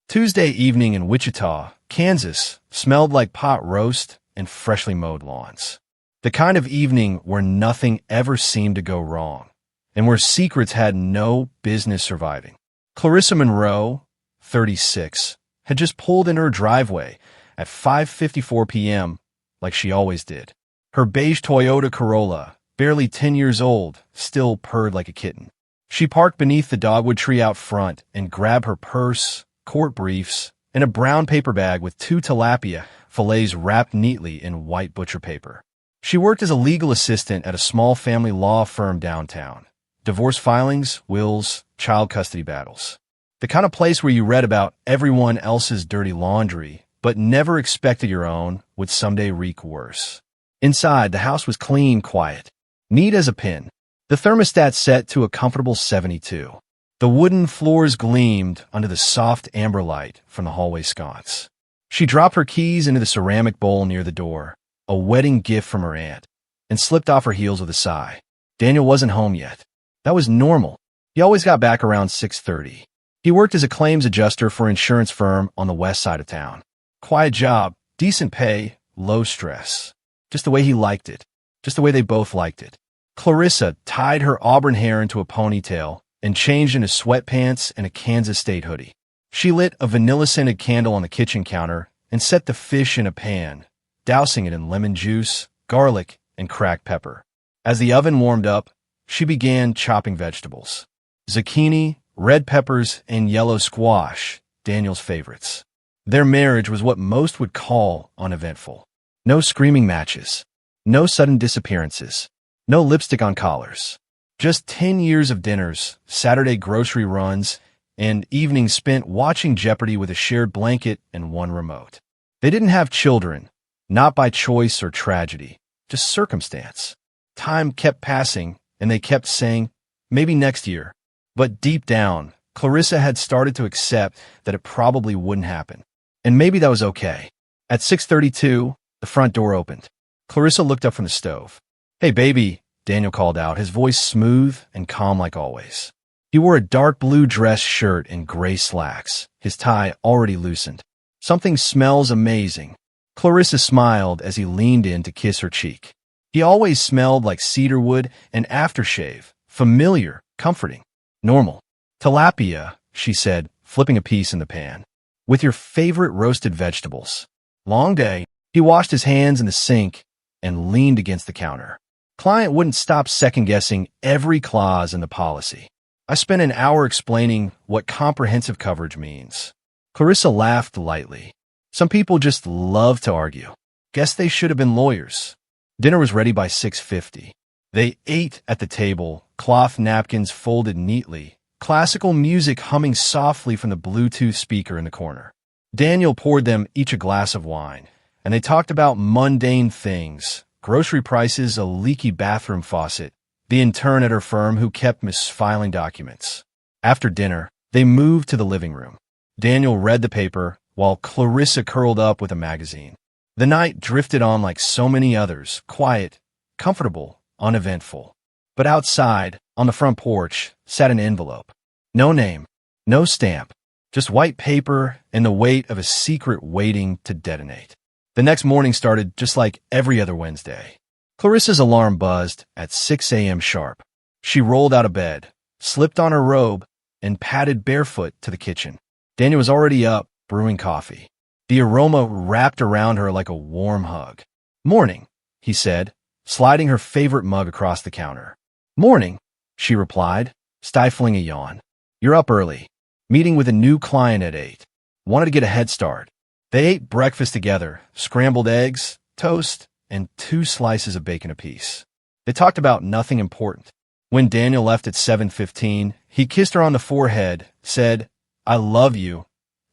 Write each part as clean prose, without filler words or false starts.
Tuesday evening in Wichita, Kansas, smelled like pot roast and freshly mowed lawns. The kind of evening where nothing ever seemed to go wrong, and where secrets had no business surviving. Clarissa Monroe, 36, had just pulled into her driveway at 5:54 p.m. like she always did. Her beige Toyota Corolla, barely 10 years old, still purred like a kitten. She parked beneath the dogwood tree out front and grabbed her purse, court briefs, and a brown paper bag with 2 tilapia fillets wrapped neatly in white butcher paper. She worked as a legal assistant at a small family law firm downtown. Divorce filings, wills, child custody battles. The kind of place where you read about everyone else's dirty laundry, but never expected your own would someday reek worse. Inside, the house was clean, quiet, neat as a pin. The thermostat set to a comfortable 72. The wooden floors gleamed under the soft amber light from the hallway sconce. She dropped her keys into the ceramic bowl near the door, a wedding gift from her aunt, and slipped off her heels with a sigh. Daniel wasn't home yet. That was normal. He always got back around 6:30. He worked as a claims adjuster for an insurance firm on the west side of town. Quiet job, decent pay, low stress. Just the way he liked it. Just the way they both liked it. Clarissa tied her auburn hair into a ponytail and changed into sweatpants and a Kansas State hoodie. She lit a vanilla-scented candle on the kitchen counter and set the fish in a pan, dousing it in lemon juice, garlic, and cracked pepper. As the oven warmed up, she began chopping vegetables. Zucchini, red peppers, and yellow squash, Daniel's favorites. Their marriage was what most would call uneventful. No screaming matches. No sudden disappearances. No lipstick on collars. Just 10 years of dinners, Saturday grocery runs, and evenings spent watching Jeopardy with a shared blanket and one remote. They didn't have children, not by choice or tragedy, just circumstance. Time kept passing, and they kept saying, maybe next year. But deep down, Clarissa had started to accept that it probably wouldn't happen. And maybe that was okay. At 6:32, the front door opened. Clarissa looked up from the stove. "Hey, baby," Daniel called out, his voice smooth and calm like always. He wore a dark blue dress shirt and gray slacks, his tie already loosened. "Something smells amazing." Clarissa smiled as he leaned in to kiss her cheek. He always smelled like cedarwood and aftershave, familiar, comforting, normal. "Tilapia," she said, flipping a piece in the pan. "With your favorite roasted vegetables." Long day. He washed his hands in the sink and leaned against the counter. Client wouldn't stop second-guessing every clause in the policy. I spent an hour explaining what comprehensive coverage means. Clarissa laughed lightly. Some people just love to argue. Guess they should have been lawyers. Dinner was ready by 6:50. They ate at the table, cloth napkins folded neatly, classical music humming softly from the Bluetooth speaker in the corner. Daniel poured them each a glass of wine, and they talked about mundane things, grocery prices, a leaky bathroom faucet, the intern at her firm who kept misfiling documents. After dinner, they moved to the living room. Daniel read the paper, while Clarissa curled up with a magazine. The night drifted on like so many others, quiet, comfortable, uneventful. But outside, on the front porch, sat an envelope. No name, no stamp, just white paper and the weight of a secret waiting to detonate. The next morning started just like every other Wednesday. Clarissa's alarm buzzed at 6 a.m. sharp. She rolled out of bed, slipped on her robe, and padded barefoot to the kitchen. Daniel was already up, brewing coffee. The aroma wrapped around her like a warm hug. "Morning," he said, sliding her favorite mug across the counter. "Morning," she replied, stifling a yawn. "You're up early. Meeting with a new client at 8. Wanted to get a head start." They ate breakfast together, scrambled eggs, toast, and 2 slices of bacon apiece. They talked about nothing important. When Daniel left at 7:15, he kissed her on the forehead, said, "I love you,"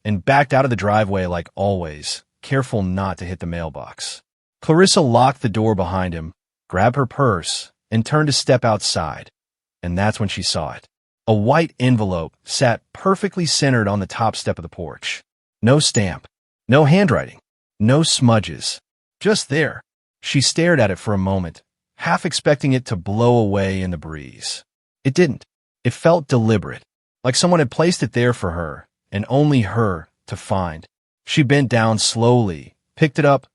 and backed out of the driveway like always, careful not to hit the mailbox. Clarissa locked the door behind him, grabbed her purse, and turned to step outside. And that's when she saw it. A white envelope sat perfectly centered on the top step of the porch. No stamp. No handwriting, no smudges, just there. She stared at it for a moment, half expecting it to blow away in the breeze. It didn't. It felt deliberate, like someone had placed it there for her, and only her, to find. She bent down slowly, picked it up,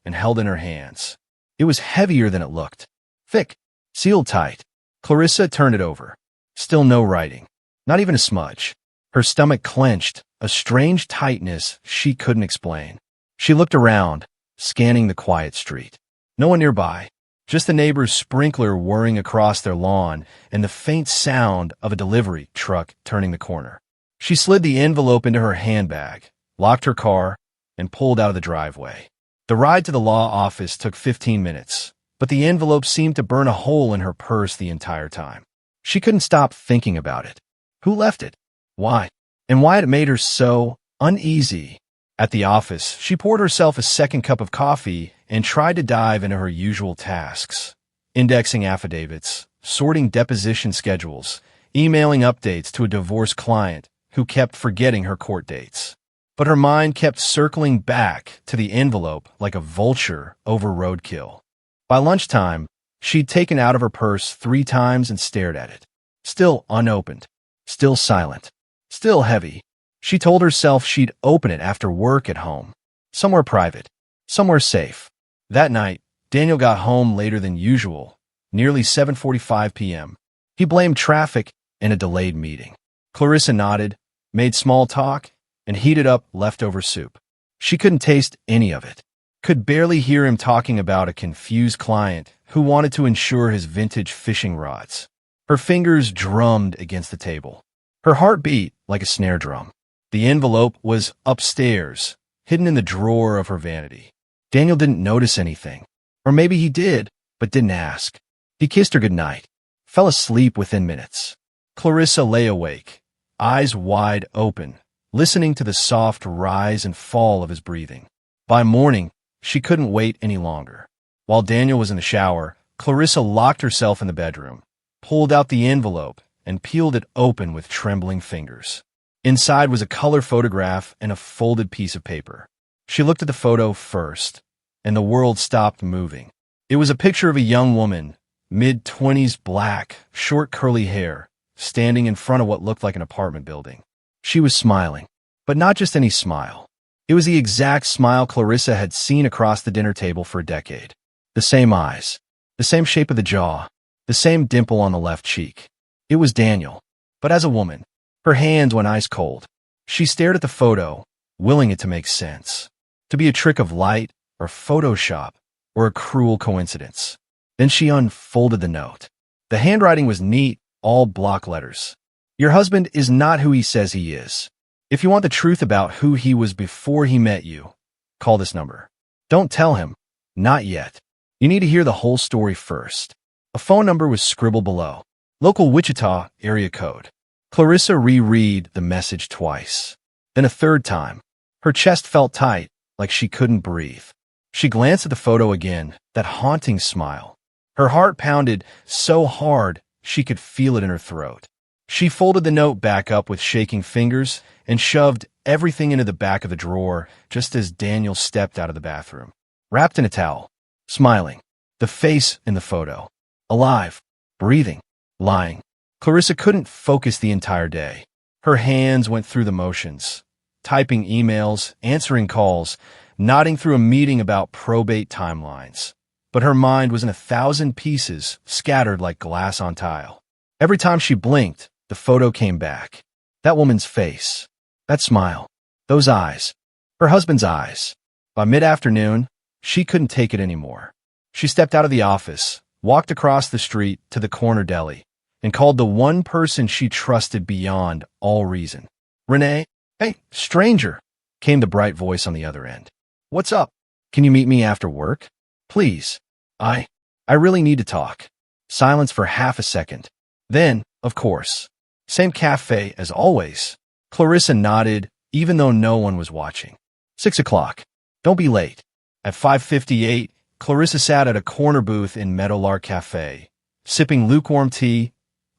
and held it in her hands. It was heavier than it looked. Thick, sealed tight. Clarissa turned it over. Still no writing. Not even a smudge. Her stomach clenched, a strange tightness she couldn't explain. She looked around, scanning the quiet street. No one nearby. Just the neighbor's sprinkler whirring across their lawn and the faint sound of a delivery truck turning the corner. She slid the envelope into her handbag, locked her car, and pulled out of the driveway. The ride to the law office took 15 minutes, but the envelope seemed to burn a hole in her purse the entire time. She couldn't stop thinking about it. Who left it? Why? And why it made her so uneasy. At the office, she poured herself a second cup of coffee and tried to dive into her usual tasks. Indexing affidavits, sorting deposition schedules, emailing updates to a divorced client who kept forgetting her court dates. But her mind kept circling back to the envelope like a vulture over roadkill. By lunchtime, she'd taken out of her purse 3 times and stared at it. Still unopened. Still silent. Still heavy. She told herself she'd open it after work at home. Somewhere private. Somewhere safe. That night, Daniel got home later than usual, nearly 7:45 p.m. He blamed traffic and a delayed meeting. Clarissa nodded, made small talk, and heated up leftover soup. She couldn't taste any of it. Could barely hear him talking about a confused client who wanted to insure his vintage fishing rods. Her fingers drummed against the table. Her heart beat like a snare drum. The envelope was upstairs, hidden in the drawer of her vanity. Daniel didn't notice anything. Or maybe he did, but didn't ask. He kissed her goodnight, fell asleep within minutes. Clarissa lay awake, eyes wide open, listening to the soft rise and fall of his breathing. By morning, she couldn't wait any longer. While Daniel was in the shower, Clarissa locked herself in the bedroom, pulled out the envelope, and peeled it open with trembling fingers. Inside was a color photograph and a folded piece of paper. She looked at the photo first, and the world stopped moving. It was a picture of a young woman, mid-20s, black, short curly hair, standing in front of what looked like an apartment building. She was smiling, but not just any smile. It was the exact smile Clarissa had seen across the dinner table for a decade. The same eyes, the same shape of the jaw, the same dimple on the left cheek. It was Daniel, but as a woman. Her hands went ice cold. She stared at the photo, willing it to make sense. To be a trick of light, or Photoshop, or a cruel coincidence. Then she unfolded the note. The handwriting was neat, all block letters. Your husband is not who he says he is. If you want the truth about who he was before he met you, call this number. Don't tell him. Not yet. You need to hear the whole story first. A phone number was scribbled below. Local Wichita area code. Clarissa reread the message twice. Then a third time. Her chest felt tight, like she couldn't breathe. She glanced at the photo again, that haunting smile. Her heart pounded so hard she could feel it in her throat. She folded the note back up with shaking fingers and shoved everything into the back of the drawer just as Daniel stepped out of the bathroom. Wrapped in a towel. Smiling. The face in the photo. Alive. Breathing. Lying. Clarissa couldn't focus the entire day. Her hands went through the motions, typing emails, answering calls, nodding through a meeting about probate timelines. But her mind was in 1,000 pieces, scattered like glass on tile. Every time she blinked, the photo came back. That woman's face. That smile. Those eyes. Her husband's eyes. By mid-afternoon, she couldn't take it anymore. She stepped out of the office, walked across the street to the corner deli, and called the one person she trusted beyond all reason. Renee? Hey, stranger, came the bright voice on the other end. What's up? Can you meet me after work? Please. I really need to talk. Silence for half a second. Then, of course, same cafe as always. Clarissa nodded, even though no one was watching. 6 o'clock. Don't be late. At 5:58, Clarissa sat at a corner booth in Meadowlark Cafe, sipping lukewarm tea,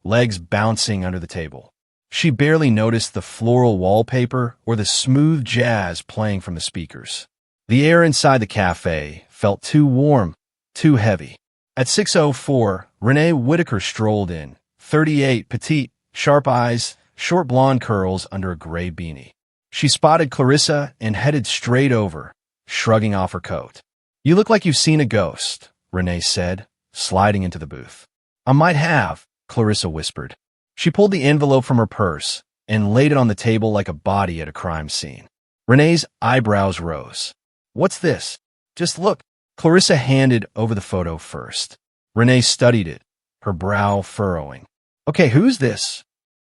legs bouncing under the table. She barely noticed the floral wallpaper or the smooth jazz playing from the speakers. The air inside the cafe felt too warm, too heavy. At 6:04, Renee Whitaker strolled in, 38, petite, sharp eyes, short blonde curls under a gray beanie. She spotted Clarissa and headed straight over, shrugging off her coat. "You look like you've seen a ghost," Renee said, sliding into the booth. "I might have," Clarissa whispered. She pulled the envelope from her purse and laid it on the table like a body at a crime scene. Renee's eyebrows rose. "What's this?" "Just look." Clarissa handed over the photo first. Renee studied it, her brow furrowing. "Okay, who's this?"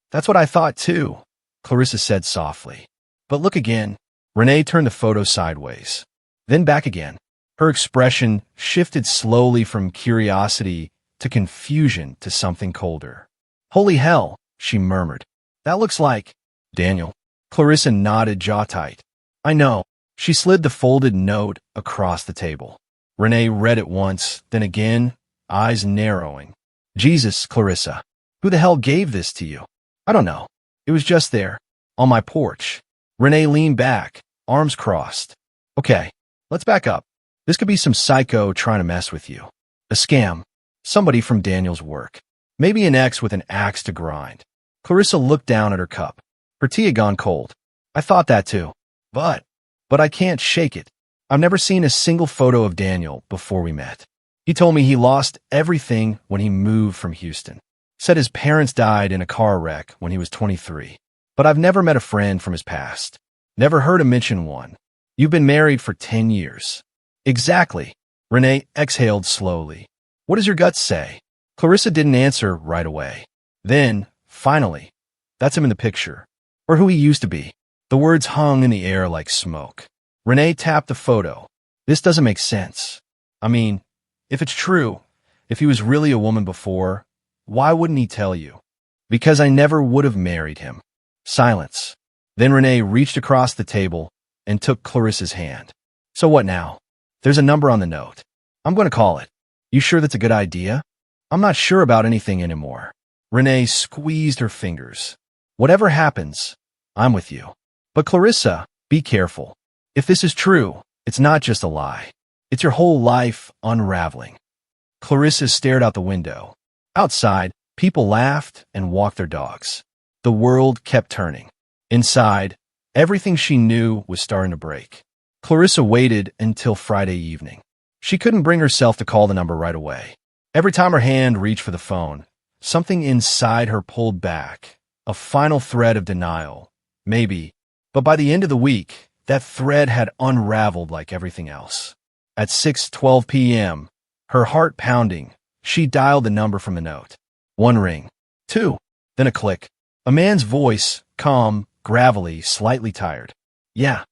"That's what I thought too," Clarissa said softly. "But look again." Renee turned the photo sideways, then back again. Her expression shifted slowly from curiosity to confusion to something colder. "Holy hell," she murmured. "That looks like Daniel." Clarissa nodded, jaw tight. "I know." She slid the folded note across the table. Renee read it once, then again, eyes narrowing. "Jesus, Clarissa, who the hell gave this to you?" "I don't know. It was just there, on my porch." Renee leaned back, arms crossed. "Okay, let's back up. This could be some psycho trying to mess with you. A scam. Somebody from Daniel's work. Maybe an ex with an axe to grind." Clarissa looked down at her cup. Her tea had gone cold. "I thought that too. But I can't shake it. I've never seen a single photo of Daniel before we met. He told me he lost everything when he moved from Houston. Said his parents died in a car wreck when he was 23. But I've never met a friend from his past. Never heard him mention one. You've been married for 10 years. "Exactly." Renee exhaled slowly. "What does your gut say?" Clarissa didn't answer right away. Then, finally, "That's him in the picture. Or who he used to be." The words hung in the air like smoke. Renee tapped the photo. "This doesn't make sense. I mean, if it's true, if he was really a woman before, why wouldn't he tell you?" "Because I never would have married him." Silence. Then Renee reached across the table and took Clarissa's hand. "So what now?" "There's a number on the note. I'm going to call it." "You sure that's a good idea?" "I'm not sure about anything anymore." Renee squeezed her fingers. "Whatever happens, I'm with you. But Clarissa, be careful. If this is true, it's not just a lie. It's your whole life unraveling." Clarissa stared out the window. Outside, people laughed and walked their dogs. The world kept turning. Inside, everything she knew was starting to break. Clarissa waited until Friday evening. She couldn't bring herself to call the number right away. Every time her hand reached for the phone, something inside her pulled back, a final thread of denial. Maybe. But by the end of the week, that thread had unraveled like everything else. At 6:12 p.m., her heart pounding, she dialed the number from the note. One ring. Two. Then a click. A man's voice, calm, gravelly, slightly tired. "Yeah.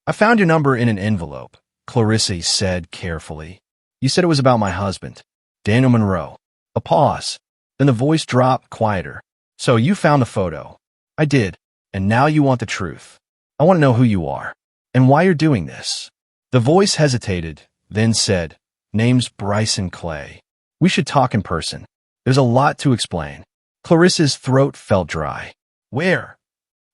I found your number in an envelope," Clarissa said carefully. "You said it was about my husband, Daniel Monroe." A pause. Then the voice dropped quieter. "So you found the photo." "I did. And now you want the truth. I want to know who you are and why you're doing this." The voice hesitated, then said, "Name's Bryson Clay. We should talk in person. There's a lot to explain." Clarissa's throat felt dry. "Where?"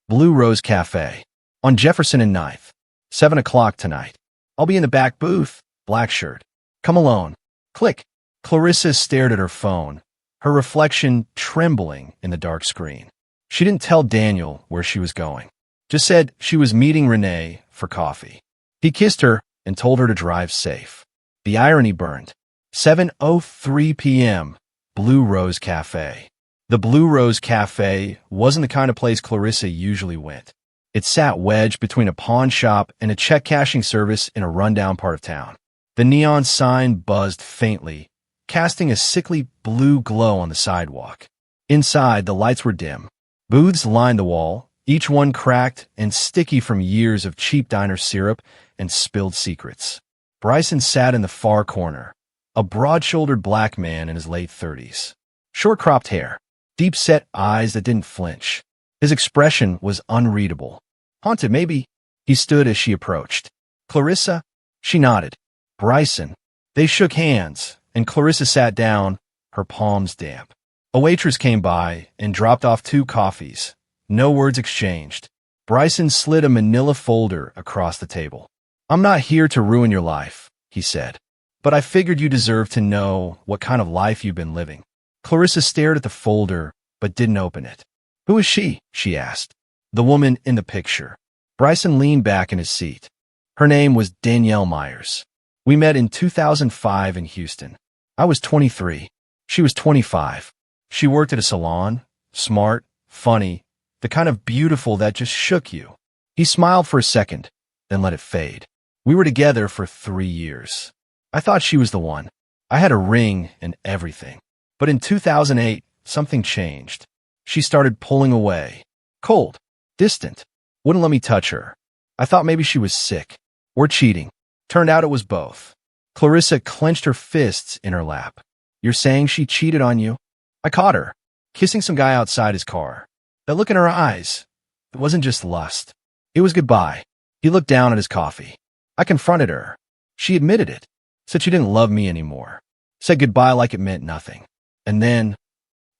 "Blue Rose Cafe. On Jefferson and 9th. 7 o'clock tonight. I'll be in the back booth, black shirt. Come alone." Click. Clarissa stared at her phone, her reflection trembling in the dark screen. She didn't tell Daniel where she was going. Just said she was meeting Renee for coffee. He kissed her and told her to drive safe. The irony burned. 7:03 p.m. Blue Rose Cafe. The Blue Rose Cafe wasn't the kind of place Clarissa usually went. It sat wedged between a pawn shop and a check-cashing service in a rundown part of town. The neon sign buzzed faintly, casting a sickly blue glow on the sidewalk. Inside, the lights were dim. Booths lined the wall, each one cracked and sticky from years of cheap diner syrup and spilled secrets. Bryson sat in the far corner, a broad-shouldered black man in his late 30s. Short-cropped hair, deep-set eyes that didn't flinch. His expression was unreadable. Haunted, maybe. He stood as she approached. "Clarissa?" She nodded. "Bryson." They shook hands, and Clarissa sat down, her palms damp. A waitress came by and dropped off 2 coffees. No words exchanged. Bryson slid a manila folder across the table. "I'm not here to ruin your life," he said. "But I figured you deserved to know what kind of life you've been living." Clarissa stared at the folder, but didn't open it. "Who is she?" she asked. "The woman in the picture." Bryson leaned back in his seat. Her name was Danielle Myers. We met in 2005 in Houston. I was 23. She was 25. She worked at a salon, smart, funny, the kind of beautiful that just shook you. He smiled for a second, then let it fade. We were together for 3 years. I thought she was the one. I had a ring and everything. But in 2008, something changed. She started pulling away. Cold, distant, wouldn't let me touch her. I thought maybe she was sick or cheating. Turned out it was both. Clarissa clenched her fists in her lap. You're saying she cheated on you? I caught her, kissing some guy outside his car. That look in her eyes, it wasn't just lust. It was goodbye. He looked down at his coffee. I confronted her. She admitted it. Said she didn't love me anymore. Said goodbye like it meant nothing. And then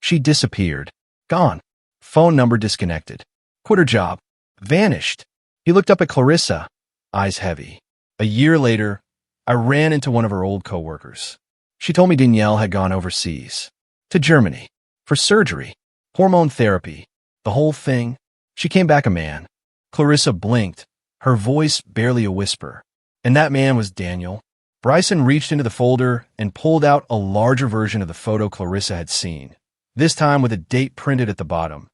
she disappeared. Gone. Phone number disconnected. Quit her job. Vanished. He looked up at Clarissa, eyes heavy. A year later, I ran into one of her old coworkers. She told me Danielle had gone overseas. To Germany. For surgery. Hormone therapy. The whole thing. She came back a man. Clarissa blinked, her voice barely a whisper. And that man was Daniel. Bryson reached into the folder and pulled out a larger version of the photo Clarissa had seen, this time with a date printed at the bottom,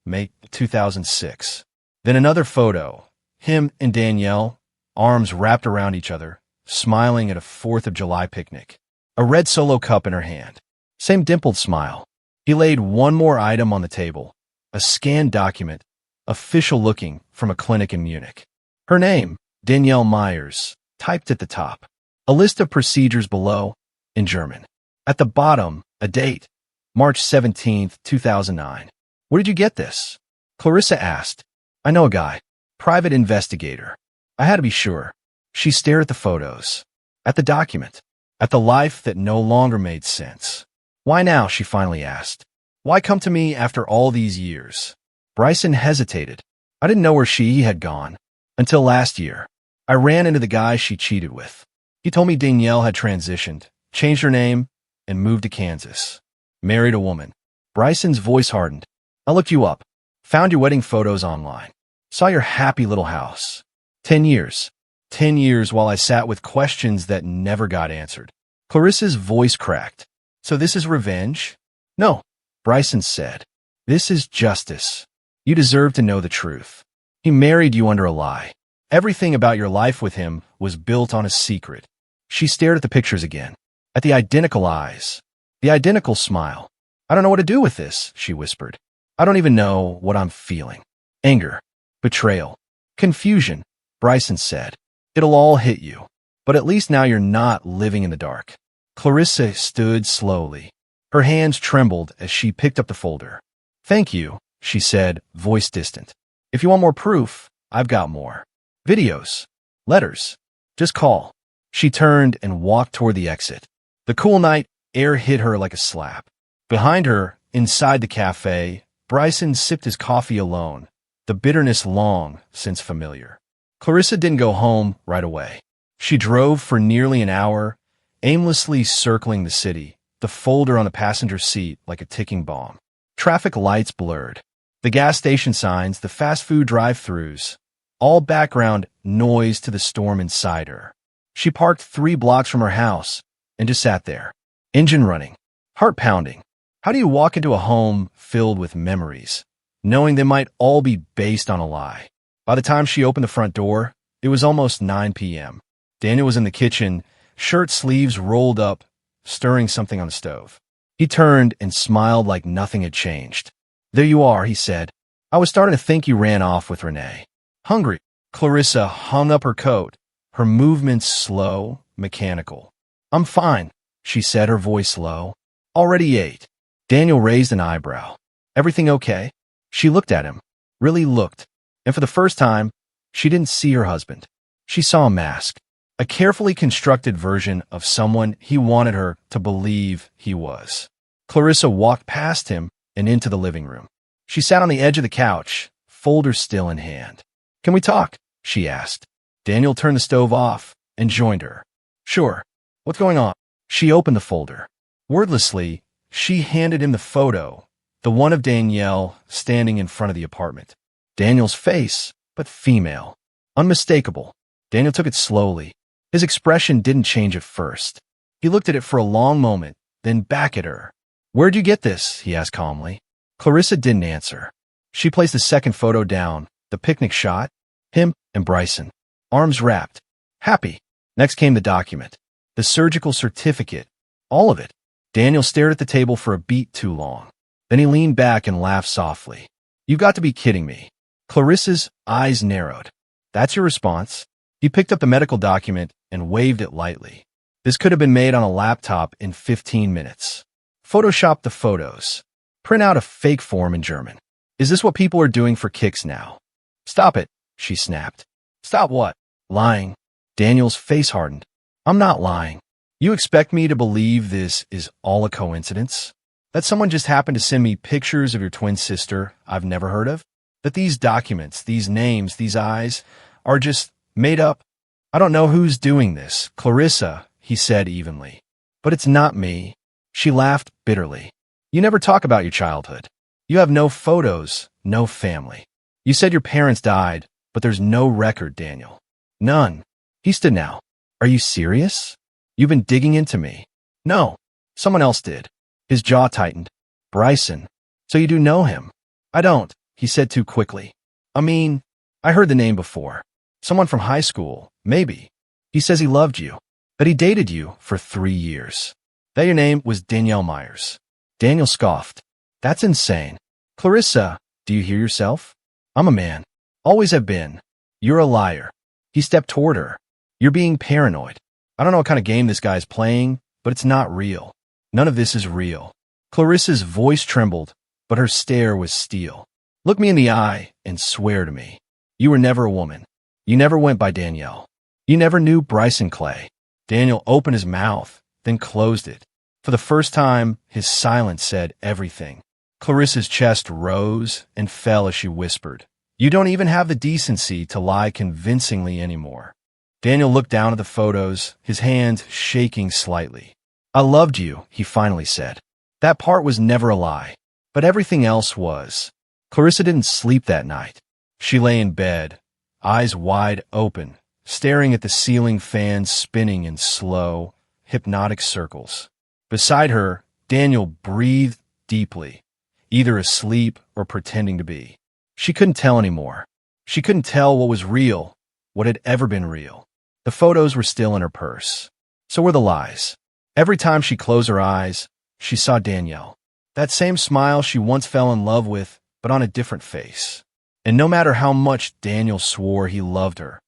May 2006. Then another photo, him and Danielle, arms wrapped around each other, smiling at a 4th of July picnic. A red Solo cup in her hand. Same dimpled smile. He laid one more item on the table, a scanned document, official looking, from a clinic in Munich. Her name, Danielle Myers, typed at the top. A list of procedures below, in German. At the bottom, a date, March 17th, 2009. Where did you get this? Clarissa asked. I know a guy. Private investigator. I had to be sure. She stared at the photos. At the document. At the life that no longer made sense. Why now, she finally asked. Why come to me after all these years? Bryson hesitated. I didn't know where she had gone. Until last year. I ran into the guy she cheated with. He told me Danielle had transitioned, changed her name, and moved to Kansas. Married a woman. Bryson's voice hardened. I looked you up. Found your wedding photos online. Saw your happy little house. 10 years. 10 years while I sat with questions that never got answered. Clarissa's voice cracked. So this is revenge? No, Bryson said. This is justice. You deserve to know the truth. He married you under a lie. Everything about your life with him was built on a secret. She stared at the pictures again, at the identical eyes, the identical smile. I don't know what to do with this, she whispered. I don't even know what I'm feeling. Anger, betrayal, confusion, Bryson said. It'll all hit you. But at least now you're not living in the dark. Clarissa stood slowly. Her hands trembled as she picked up the folder. Thank you, she said, voice distant. If you want more proof, I've got more. Videos, letters, just call. She turned and walked toward the exit. The cool night air hit her like a slap. Behind her, inside the cafe, Bryson sipped his coffee alone, the bitterness long since familiar. Clarissa didn't go home right away. She drove for nearly an hour, aimlessly circling the city, the folder on the passenger seat like a ticking bomb. Traffic lights blurred. The gas station signs, the fast food drive-thrus, all background noise to the storm inside her. She parked 3 blocks from her house and just sat there, engine running, heart pounding. How do you walk into a home filled with memories, knowing they might all be based on a lie? By the time she opened the front door, it was almost 9 p.m. Daniel was in the kitchen, shirt sleeves rolled up, stirring something on the stove. He turned and smiled like nothing had changed. There you are, he said. I was starting to think you ran off with Renee. Hungry. Clarissa hung up her coat, her movements slow, mechanical. I'm fine, she said, her voice low. Already ate. Daniel raised an eyebrow. Everything okay? She looked at him, really looked, and for the first time, she didn't see her husband. She saw a mask, a carefully constructed version of someone he wanted her to believe he was. Clarissa walked past him and into the living room. She sat on the edge of the couch, folder still in hand. Can we talk? She asked. Daniel turned the stove off and joined her. Sure. What's going on? She opened the folder. Wordlessly, she handed him the photo, the one of Danielle standing in front of the apartment. Daniel's face but female. Unmistakable. Daniel took it slowly. His expression didn't change at first. He looked at it for a long moment, then back at her. "Where'd you get this?" he asked calmly. Clarissa didn't answer. She placed the second photo down, the picnic shot, him and Bryson, arms wrapped, happy. Next came the document, the surgical certificate, all of it. Daniel stared at the table for a beat too long. Then he leaned back and laughed softly. "You've got to be kidding me." Clarissa's eyes narrowed. "That's your response?" He picked up the medical document and waved it lightly. "This could have been made on a laptop in 15 minutes. Photoshop the photos. Print out a fake form in German. Is this what people are doing for kicks now?" "Stop it," she snapped. "Stop what?" "Lying." Daniel's face hardened. "I'm not lying. You expect me to believe this is all a coincidence? That someone just happened to send me pictures of your twin sister I've never heard of? That these documents, these names, these eyes are just made up? I don't know who's doing this, Clarissa," he said evenly. "But it's not me." She laughed bitterly. "You never talk about your childhood. You have no photos, no family. You said your parents died, but there's no record, Daniel. None." He stood now. "Are you serious? You've been digging into me." "No, someone else did." His jaw tightened. "Bryson. So you do know him?" "I don't," he said too quickly. "I mean, I heard the name before. Someone from high school, maybe. He says he loved you, that he dated you for 3 years. That your name was Danielle Myers." Daniel scoffed. "That's insane. Clarissa, do you hear yourself? I'm a man. Always have been. You're a liar." He stepped toward her. "You're being paranoid. I don't know what kind of game this guy's playing, but it's not real. None of this is real." Clarissa's voice trembled, but her stare was steel. "Look me in the eye and swear to me. You were never a woman. You never went by Danielle. You never knew Bryson Clay." Daniel opened his mouth, then closed it. For the first time, his silence said everything. Clarissa's chest rose and fell as she whispered, "You don't even have the decency to lie convincingly anymore." Daniel looked down at the photos, his hands shaking slightly. "I loved you," he finally said. "That part was never a lie, but everything else was." Clarissa didn't sleep that night. She lay in bed, eyes wide open, staring at the ceiling fan spinning in slow, hypnotic circles. Beside her, Daniel breathed deeply, either asleep or pretending to be. She couldn't tell anymore. She couldn't tell what was real, what had ever been real. The photos were still in her purse. So were the lies. Every time she closed her eyes, she saw Danielle. That same smile she once fell in love with, but on a different face. And no matter how much Daniel swore he loved her,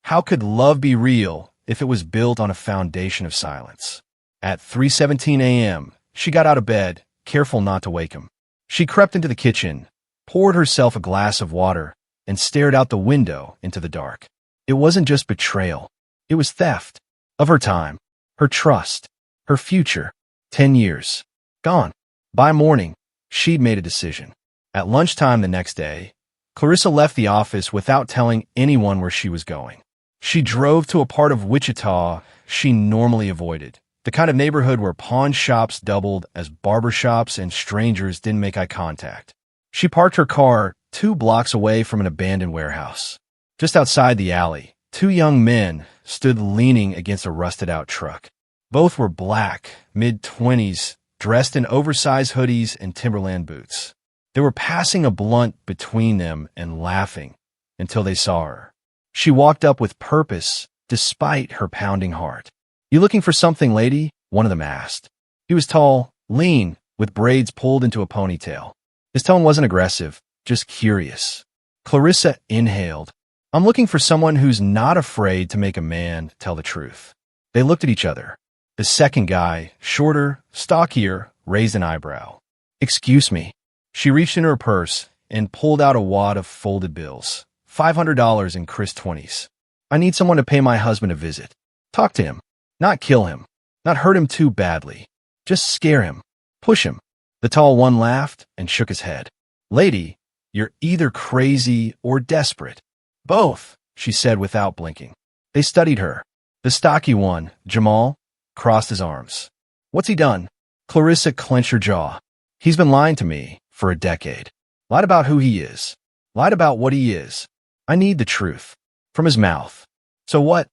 how could love be real if it was built on a foundation of silence? At 3:17 a.m., she got out of bed, careful not to wake him. She crept into the kitchen, poured herself a glass of water, and stared out the window into the dark. It wasn't just betrayal. It was theft. Of her time, her trust, her future. 10 years. Gone. By morning, she'd made a decision. At lunchtime the next day, Clarissa left the office without telling anyone where she was going. She drove to a part of Wichita she normally avoided, the kind of neighborhood where pawn shops doubled as barber shops and strangers didn't make eye contact. She parked her car 2 blocks away from an abandoned warehouse. Just outside the alley, 2 young men stood leaning against a rusted-out truck. Both were black, mid-20s, dressed in oversized hoodies and Timberland boots. They were passing a blunt between them and laughing until they saw her. She walked up with purpose, despite her pounding heart. "You looking for something, lady?" one of them asked. He was tall, lean, with braids pulled into a ponytail. His tone wasn't aggressive, just curious. Clarissa inhaled. "I'm looking for someone who's not afraid to make a man tell the truth." They looked at each other. The second guy, shorter, stockier, raised an eyebrow. "Excuse me." She reached into her purse and pulled out a wad of folded bills. $500 in crisp 20s. "I need someone to pay my husband a visit. Talk to him. Not kill him. Not hurt him too badly. Just scare him. Push him." The tall one laughed and shook his head. "Lady, you're either crazy or desperate." "Both," she said without blinking. They studied her. The stocky one, Jamal, crossed his arms. "What's he done?" Clarissa clenched her jaw. "He's been lying to me for a decade. Lied about who he is. Lied about what he is. I need the truth. From his mouth. So what?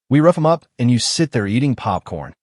We rough him up and you sit there eating popcorn.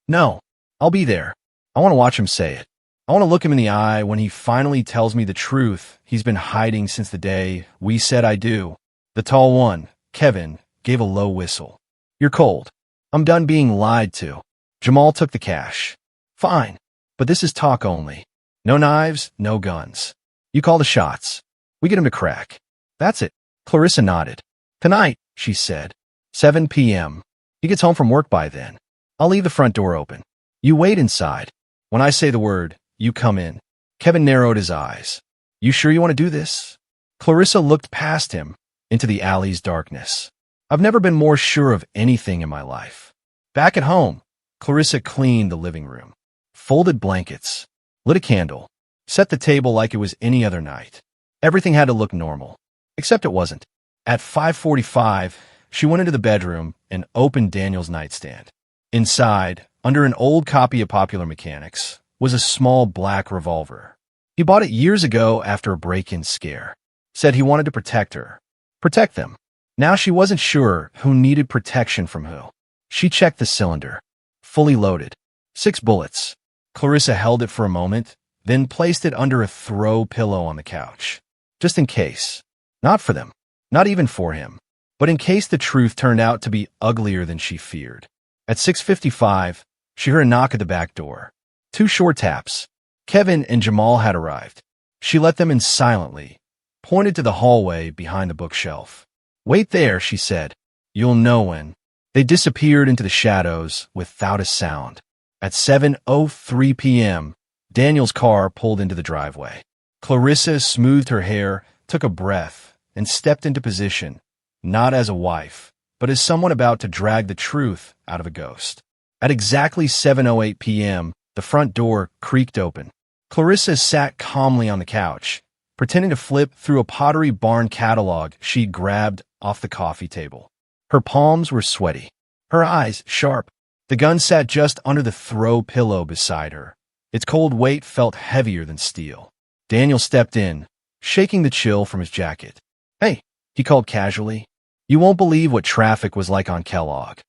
No. I'll be there. I want to watch him say it. I want to look him in the eye when he finally tells me the truth he's been hiding since the day we said I do. The tall one, Kevin, gave a low whistle. You're cold. I'm done being lied to. Jamal took the cash. Fine. But this is talk only. No knives, no guns. You call the shots. We get him to crack. That's it. Clarissa nodded. Tonight, she said. 7 p.m. He gets home from work by then. I'll leave the front door open. You wait inside. When I say the word, you come in. Kevin narrowed his eyes. You sure you want to do this? Clarissa looked past him into the alley's darkness. I've never been more sure of anything in my life. Back at home, Clarissa cleaned the living room, folded blankets, lit a candle, set the table like it was any other night. Everything had to look normal, except it wasn't. At 5:45, she went into the bedroom and opened Daniel's nightstand. Inside, under an old copy of Popular Mechanics, was a small black revolver. He bought it years ago after a break-in scare. Said he wanted to protect her. Protect them. Now she wasn't sure who needed protection from who. She checked the cylinder. Fully loaded. 6 bullets. Clarissa held it for a moment, then placed it under a throw pillow on the couch. Just in case. Not for them. Not even for him. But in case the truth turned out to be uglier than she feared. At 6:55, she heard a knock at the back door. 2 short taps. Kevin and Jamal had arrived. She let them in silently, pointed to the hallway behind the bookshelf. Wait there, she said. You'll know when. They disappeared into the shadows without a sound. At 7:03 p.m., Daniel's car pulled into the driveway. Clarissa smoothed her hair, took a breath, and stepped into position, not as a wife, but as someone about to drag the truth out of a ghost. At exactly 7:08 p.m., the front door creaked open. Clarissa sat calmly on the couch, pretending to flip through a Pottery Barn catalog she'd grabbed off the coffee table. Her palms were sweaty, her eyes sharp. The gun sat just under the throw pillow beside her. Its cold weight felt heavier than steel. Daniel stepped in, shaking the chill from his jacket. Hey, he called casually. You won't believe what traffic was like on Kellogg.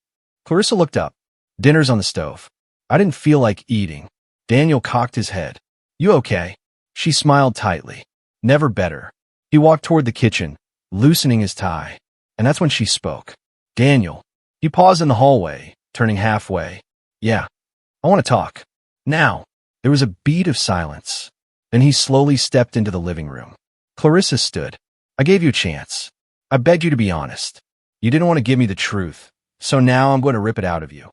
Clarissa looked up. Dinner's on the stove. I didn't feel like eating. Daniel cocked his head. You okay? She smiled tightly. Never better. He walked toward the kitchen, loosening his tie. And that's when she spoke. Daniel. He paused in the hallway, turning halfway. Yeah. I want to talk. Now. There was a beat of silence. Then he slowly stepped into the living room. Clarissa stood. I gave you a chance. I begged you to be honest. You didn't want to give me the truth, so now I'm going to rip it out of you.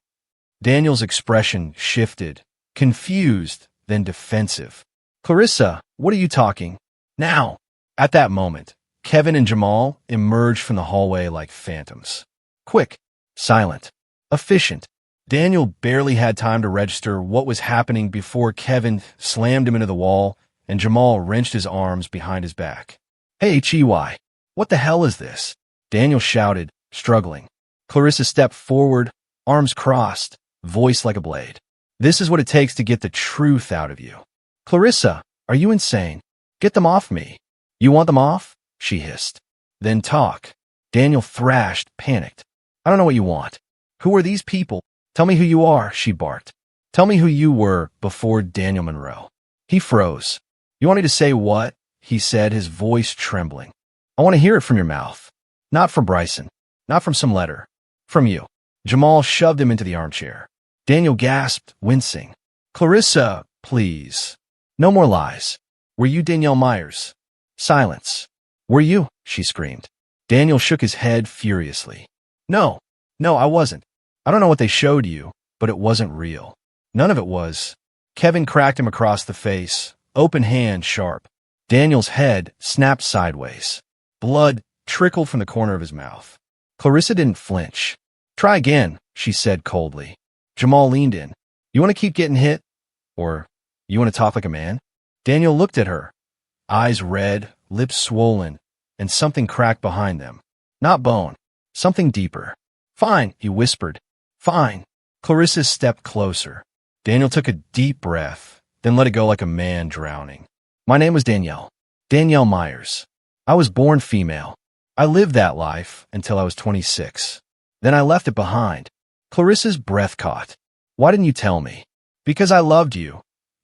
Daniel's expression shifted, confused, then defensive. Clarissa, what are you talking? Now. At that moment, Kevin and Jamal emerged from the hallway like phantoms. Quick, silent, efficient. Daniel barely had time to register what was happening before Kevin slammed him into the wall and Jamal wrenched his arms behind his back. Hey, Chiwai, what the hell is this? Daniel shouted, struggling. Clarissa stepped forward, arms crossed, voice like a blade. This is what it takes to get the truth out of you. Clarissa, are you insane? Get them off me. You want them off? She hissed. Then talk. Daniel thrashed, panicked. I don't know what you want. Who are these people? Tell me who you are, she barked. Tell me who you were before Daniel Monroe. He froze. You want me to say what? He said, his voice trembling. I want to hear it from your mouth. Not from Bryson. Not from some letter. From you. Jamal shoved him into the armchair. Daniel gasped, wincing. Clarissa, please. No more lies. Were you Danielle Myers? Silence. Were you? She screamed. Daniel shook his head furiously. No, I wasn't. I don't know what they showed you, but it wasn't real. None of it was. Kevin cracked him across the face, open hand sharp. Daniel's head snapped sideways. Blood trickled from the corner of his mouth. Clarissa didn't flinch. Try again, she said coldly. Jamal leaned in. You want to keep getting hit? Or you want to talk like a man? Daniel looked at her. Eyes red, lips swollen, and something cracked behind them. Not bone. Something deeper. Fine, he whispered. Fine. Clarissa stepped closer. Daniel took a deep breath, then let it go like a man drowning. My name was Danielle. Danielle Myers. I was born female. I lived that life until I was 26. Then I left it behind. Clarissa's breath caught. Why didn't you tell me? Because I loved you,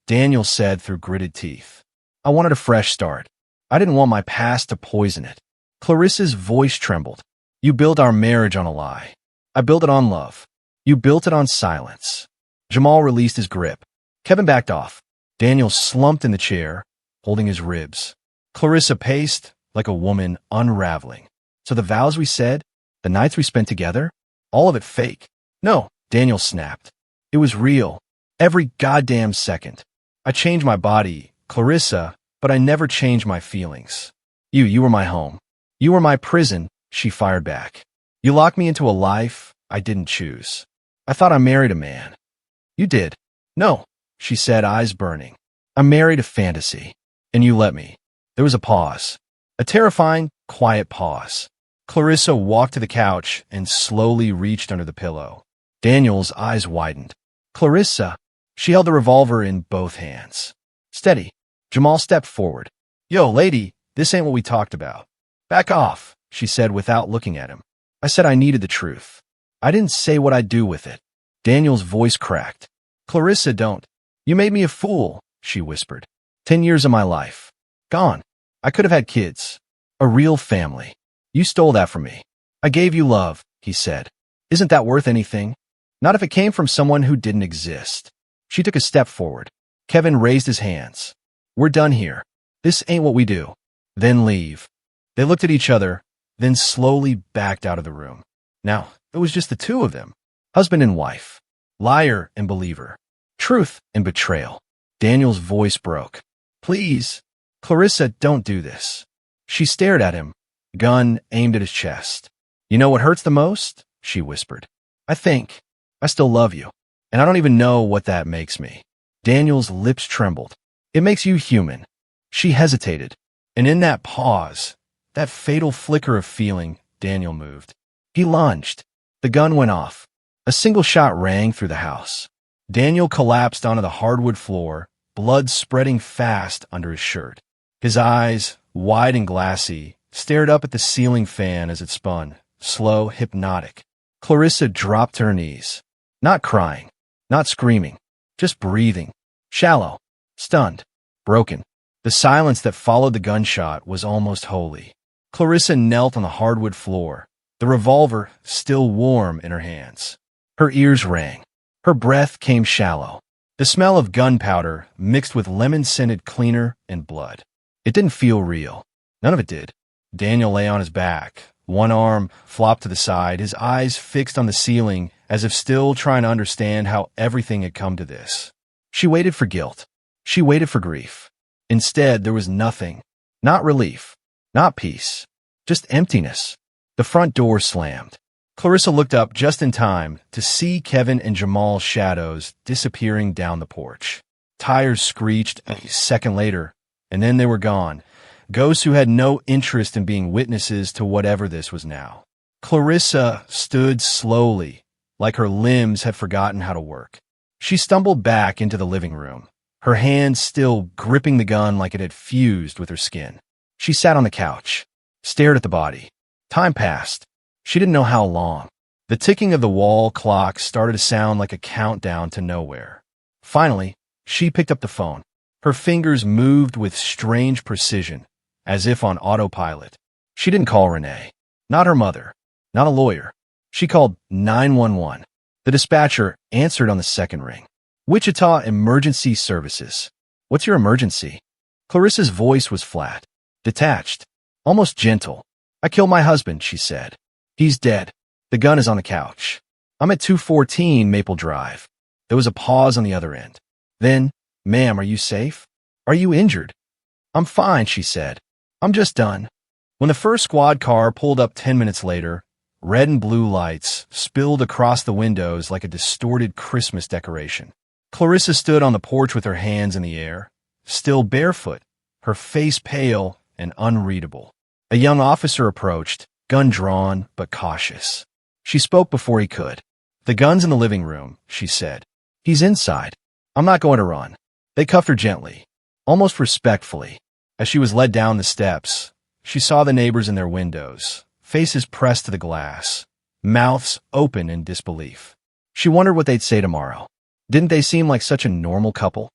Daniel said through gritted teeth. I wanted a fresh start. I didn't want my past to poison it. Clarissa's voice trembled. You built our marriage on a lie. I built it on love. You built it on silence. Jamal released his grip. Kevin backed off. Daniel slumped in the chair, holding his ribs. Clarissa paced like a woman unraveling. So the vows we said, the nights we spent together, all of it fake. No, Daniel snapped. It was real. Every goddamn second. I changed my body, Clarissa, but I never changed my feelings. You were my home. You were my prison, she fired back. You locked me into a life I didn't choose. I thought I married a man. You did. No, she said, eyes burning. I married a fantasy, and you let me. There was a pause. A terrifying, quiet pause. Clarissa walked to the couch and slowly reached under the pillow. Daniel's eyes widened. Clarissa. She held the revolver in both hands. Steady. Jamal stepped forward. Yo, lady, this ain't what we talked about. Back off, she said without looking at him. I said I needed the truth. I didn't say what I'd do with it. Daniel's voice cracked. Clarissa, don't. You made me a fool, she whispered. 10 years of my life. Gone. I could have had kids. A real family. You stole that from me. I gave you love, he said. Isn't that worth anything? Not if it came from someone who didn't exist. She took a step forward. Kevin raised his hands. We're done here. This ain't what we do. Then leave. They looked at each other, then slowly backed out of the room. Now, it was just the two of them. Husband and wife. Liar and believer. Truth and betrayal. Daniel's voice broke. Please. Clarissa, don't do this. She stared at him, gun aimed at his chest. You know what hurts the most? She whispered. I think. I still love you. And I don't even know what that makes me. Daniel's lips trembled. It makes you human. She hesitated. And in that pause, that fatal flicker of feeling, Daniel moved. He lunged. The gun went off. A single shot rang through the house. Daniel collapsed onto the hardwood floor, blood spreading fast under his shirt. His eyes, wide and glassy, stared up at the ceiling fan as it spun, slow, hypnotic. Clarissa dropped to her knees. Not crying, not screaming, just breathing. Shallow, stunned, broken. The silence that followed the gunshot was almost holy. Clarissa knelt on the hardwood floor, the revolver still warm in her hands. Her ears rang. Her breath came shallow. The smell of gunpowder mixed with lemon-scented cleaner and blood. It didn't feel real. None of it did. Daniel lay on his back, one arm flopped to the side, his eyes fixed on the ceiling as if still trying to understand how everything had come to this. She waited for guilt. She waited for grief. Instead, there was nothing. Not relief. Not peace. Just emptiness. The front door slammed. Clarissa looked up just in time to see Kevin and Jamal's shadows disappearing down the porch. Tires screeched a second later, and then they were gone. Ghosts who had no interest in being witnesses to whatever this was now. Clarissa stood slowly, like her limbs had forgotten how to work. She stumbled back into the living room, her hands still gripping the gun like it had fused with her skin. She sat on the couch, stared at the body. Time passed. She didn't know how long. The ticking of the wall clock started to sound like a countdown to nowhere. Finally, she picked up the phone. Her fingers moved with strange precision, as if on autopilot. She didn't call Renee. Not her mother. Not a lawyer. She called 911. The dispatcher answered on the second ring. Wichita Emergency Services. What's your emergency? Clarissa's voice was flat, detached, almost gentle. I killed my husband, she said. He's dead. The gun is on the couch. I'm at 214 Maple Drive. There was a pause on the other end. Then, ma'am, are you safe? Are you injured? I'm fine, she said. I'm just done. When the first squad car pulled up 10 minutes later, red and blue lights spilled across the windows like a distorted Christmas decoration. Clarissa stood on the porch with her hands in the air, still barefoot, her face pale and unreadable. A young officer approached, gun drawn but cautious. She spoke before he could. The gun's in the living room, she said. He's inside. I'm not going to run. They cuffed her gently, almost respectfully. As she was led down the steps, she saw the neighbors in their windows, faces pressed to the glass, mouths open in disbelief. She wondered what they'd say tomorrow. Didn't they seem like such a normal couple?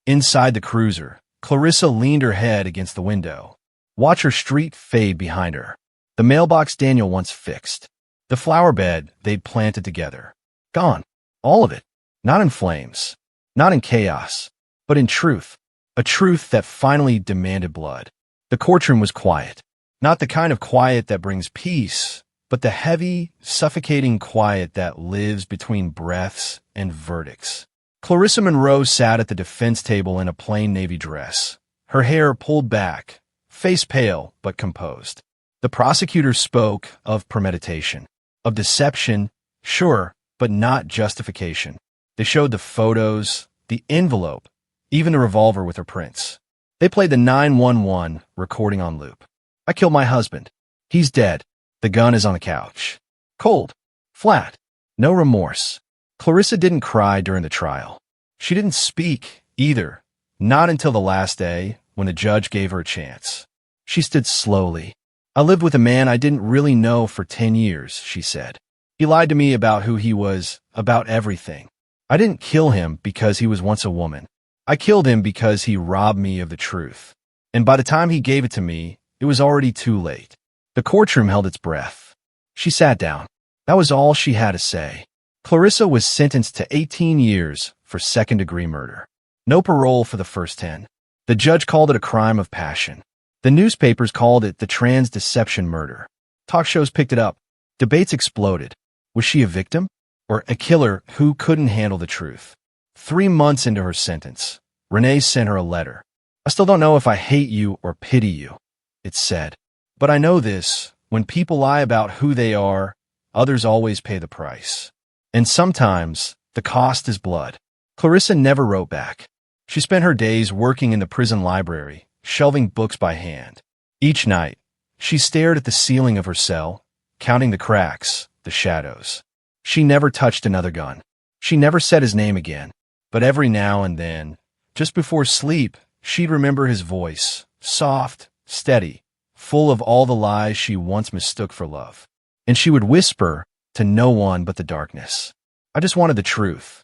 Inside the cruiser, Clarissa leaned her head against the window. Watch her street fade behind her. The mailbox Daniel once fixed. The flower bed they'd planted together. Gone. All of it. Not in flames. Not in chaos. But in truth. A truth that finally demanded blood. The courtroom was quiet. Not the kind of quiet that brings peace, but the heavy, suffocating quiet that lives between breaths and verdicts. Clarissa Monroe sat at the defense table in a plain navy dress, her hair pulled back, face pale but composed. The prosecutor spoke of premeditation, of deception, sure, but not justification. They showed the photos, the envelope, even the revolver with her prints. They played the 911 recording on loop. I killed my husband. He's dead. The gun is on the couch. Cold. Flat. No remorse. Clarissa didn't cry during the trial. She didn't speak, either. Not until the last day, when the judge gave her a chance. She stood slowly. I lived with a man I didn't really know for 10 years, she said. He lied to me about who he was, about everything. I didn't kill him because he was once a woman. I killed him because he robbed me of the truth. And by the time he gave it to me, it was already too late. The courtroom held its breath. She sat down. That was all she had to say. Clarissa was sentenced to 18 years for second-degree murder. No parole for the first 10. The judge called it a crime of passion. The newspapers called it the trans deception murder. Talk shows picked it up. Debates exploded. Was she a victim? Or a killer who couldn't handle the truth? 3 months into her sentence, Renee sent her a letter. I still don't know if I hate you or pity you, it said. But I know this, when people lie about who they are, others always pay the price. And sometimes, the cost is blood. Clarissa never wrote back. She spent her days working in the prison library, shelving books by hand. Each night, she stared at the ceiling of her cell, counting the cracks, the shadows. She never touched another gun. She never said his name again. But every now and then, just before sleep, she'd remember his voice, soft, steady, full of all the lies she once mistook for love. And she would whisper to no one but the darkness. I just wanted the truth.